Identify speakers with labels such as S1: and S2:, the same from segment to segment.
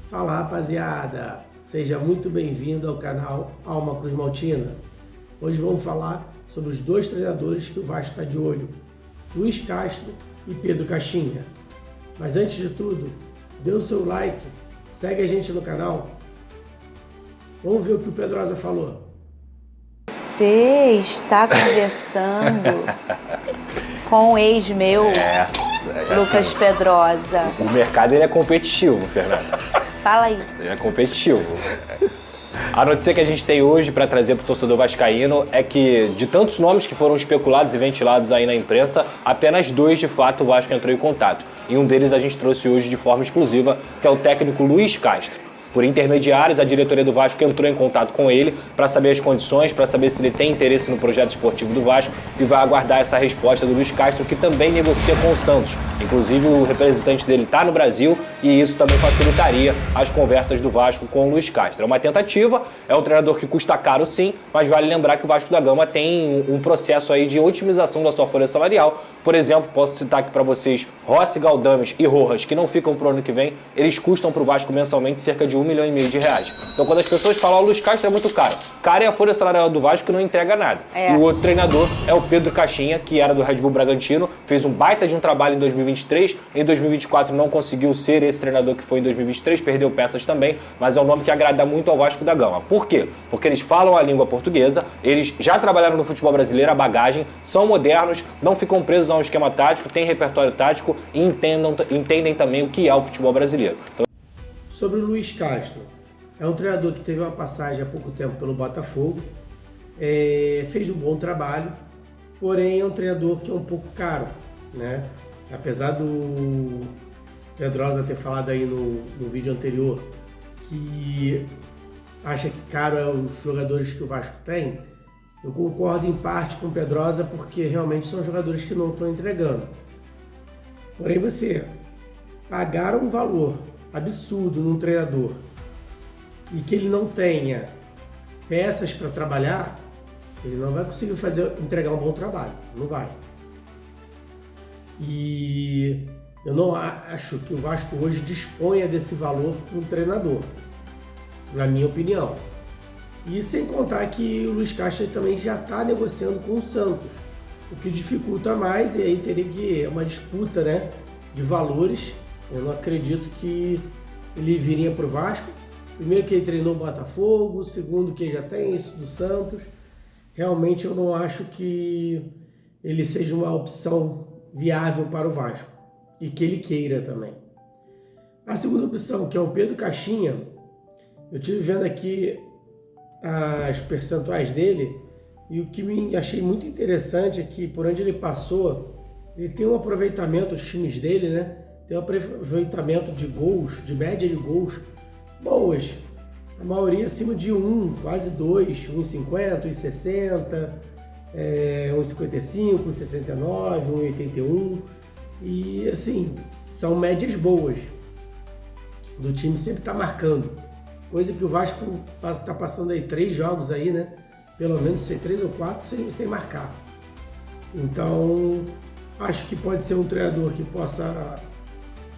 S1: Fala rapaziada, seja muito bem-vindo ao canal Alma Cruz Maltina. Hoje vamos falar sobre os dois treinadores que o Vasco está de olho, Luiz Castro e Pedro Caixinha. Mas antes de tudo, dê o seu like, segue a gente no canal. Vamos ver o que o Pedrosa falou.
S2: Você está conversando com o ex meu, Lucas
S3: assim,
S2: Pedrosa.
S3: O mercado ele é competitivo, Fernanda.
S2: Fala aí.
S3: Ele é competitivo. A notícia que a gente tem hoje para trazer para o torcedor vascaíno é que, de tantos nomes que foram especulados e ventilados aí na imprensa, apenas dois, de fato, o Vasco entrou em contato. E um deles a gente trouxe hoje de forma exclusiva, que é o técnico Luiz Castro. Por intermediários, a diretoria do Vasco entrou em contato com ele para saber as condições, para saber se ele tem interesse no projeto esportivo do Vasco e vai aguardar essa resposta do Luiz Castro, que também negocia com o Santos. Inclusive, o representante dele está no Brasil e isso também facilitaria as conversas do Vasco com o Luiz Castro. É uma tentativa, é um treinador que custa caro sim, mas vale lembrar que o Vasco da Gama tem um processo aí de otimização da sua folha salarial. Por exemplo, posso citar aqui para vocês Rossi, Galdames e Rojas, que não ficam para o ano que vem, eles custam para o Vasco mensalmente cerca de R$1,5 milhão de reais. Então, quando as pessoas falam, o Luiz Castro é muito caro. Caro é a folha salarial do Vasco, que não entrega nada. E o outro treinador é o Pedro Caixinha, que era do Red Bull Bragantino, fez um baita de um trabalho em 2023, em 2024 não conseguiu ser esse treinador que foi em 2023, perdeu peças também, mas é um nome que agrada muito ao Vasco da Gama. Por quê? Porque eles falam a língua portuguesa, eles já trabalharam no futebol brasileiro, a bagagem, são modernos, não ficam presos a um esquema tático, têm repertório tático e entendem também o que é o futebol brasileiro. Então,
S1: Sobre o Luiz Castro, é um treinador que teve uma passagem há pouco tempo pelo Botafogo, fez um bom trabalho, porém é um treinador que é um pouco caro, né? Apesar do Pedrosa ter falado aí no vídeo anterior que acha que caro é os jogadores que o Vasco tem, eu concordo em parte com o Pedrosa porque realmente são jogadores que não estão entregando. Porém, você pagar um valor absurdo num treinador e que ele não tenha peças para trabalhar, ele não vai conseguir entregar um bom trabalho, não vai. E eu não acho que o Vasco hoje disponha desse valor para um treinador, na minha opinião. E sem contar que o Luiz Castro também já está negociando com o Santos, o que dificulta mais, e aí teria que uma disputa, né, de valores. Eu não acredito que ele viria para o Vasco. Primeiro que ele treinou o Botafogo, segundo que ele já tem isso do Santos. Realmente eu não acho que ele seja uma opção viável para o Vasco e que ele queira também. A segunda opção, que é o Pedro Caixinha, eu estive vendo aqui as percentuais dele e o que me achei muito interessante é que por onde ele passou, ele tem um aproveitamento, os times dele, né? Tem um aproveitamento de gols, de média de gols boas. A maioria acima de 1, quase 2, 1,50, 1,60, 1,55, 1,69, 1,81. E assim, são médias boas. Do time sempre está marcando. Coisa que o Vasco está passando aí 3 jogos aí, né? Pelo menos 3 ou 4 sem marcar. Então, acho que pode ser um treinador que possa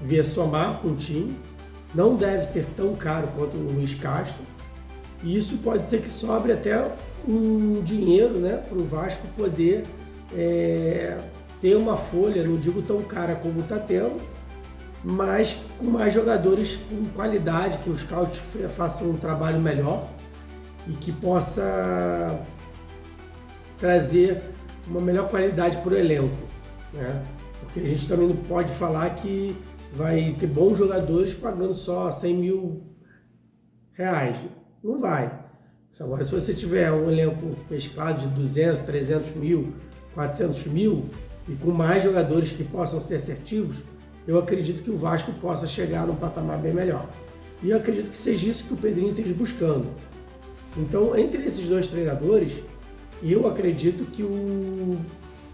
S1: vir somar com o time. Não deve ser tão caro quanto o Luiz Castro. E isso pode ser que sobre até um dinheiro, né, para o Vasco poder ter uma folha, não digo tão cara como está tendo, mas com mais jogadores com qualidade, que os scouts façam um trabalho melhor e que possa trazer uma melhor qualidade para o elenco, né? Porque a gente também não pode falar que vai ter bons jogadores pagando só R$100 mil. Não vai. Agora, se você tiver um elenco mesclado de 200, 300 mil, 400 mil e com mais jogadores que possam ser assertivos, eu acredito que o Vasco possa chegar num patamar bem melhor. E eu acredito que seja isso que o Pedrinho esteja buscando. Então, entre esses dois treinadores, eu acredito que o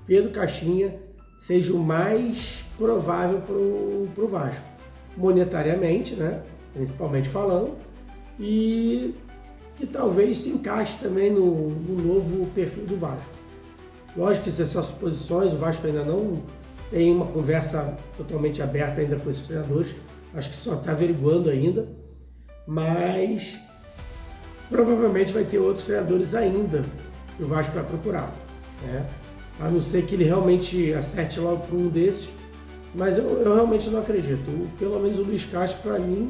S1: Pedro Caixinha seja o mais provável para o Vasco, monetariamente, né? Principalmente falando, e que talvez se encaixe também no novo perfil do Vasco. Lógico que isso é só suposições, o Vasco ainda não tem uma conversa totalmente aberta ainda com esses treinadores, acho que só está averiguando ainda, mas provavelmente vai ter outros treinadores ainda que o Vasco vai procurar, né? A não ser que ele realmente acerte logo por um desses, mas eu realmente não acredito. Pelo menos o Luiz Castro, para mim,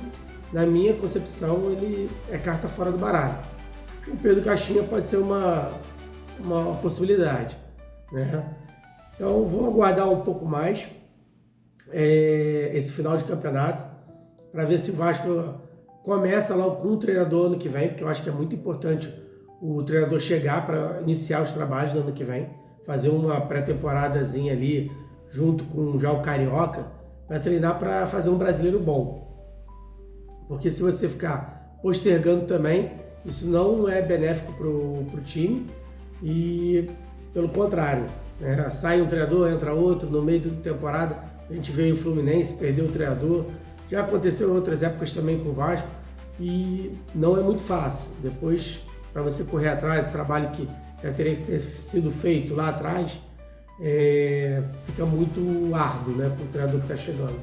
S1: na minha concepção, ele é carta fora do baralho. O Pedro Caixinha pode ser uma possibilidade, né? Então vou aguardar um pouco mais esse final de campeonato para ver se o Vasco começa logo com o treinador ano que vem, porque eu acho que é muito importante o treinador chegar para iniciar os trabalhos no ano que vem, fazer uma pré-temporadazinha ali junto com já o Carioca, para treinar para fazer um brasileiro bom. Porque se você ficar postergando também, isso não é benéfico para o time e, pelo contrário, né? Sai um treinador, entra outro, no meio da temporada a gente veio o Fluminense, perdeu o treinador, já aconteceu em outras épocas também com o Vasco e não é muito fácil. Depois, para você correr atrás, o trabalho que já teria que ter sido feito lá atrás, fica muito árduo, né, para o treinador que está chegando.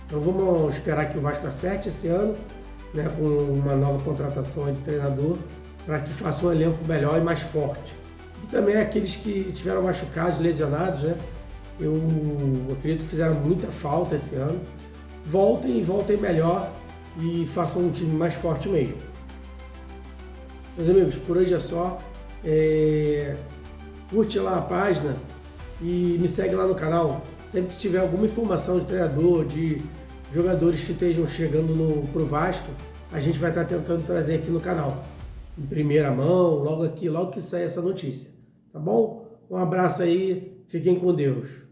S1: Então vamos esperar que o Vasco acerte esse ano, né, com uma nova contratação de treinador, para que faça um elenco melhor e mais forte. E também aqueles que tiveram machucados, lesionados, né, eu acredito que fizeram muita falta esse ano, voltem melhor e façam um time mais forte mesmo. Meus amigos, por hoje é só. Curte lá a página e me segue lá no canal. Sempre que tiver alguma informação de treinador, de jogadores que estejam chegando pro Vasco, a gente vai estar tentando trazer aqui no canal, em primeira mão, logo que sair essa notícia. Tá bom? Um abraço aí, fiquem com Deus.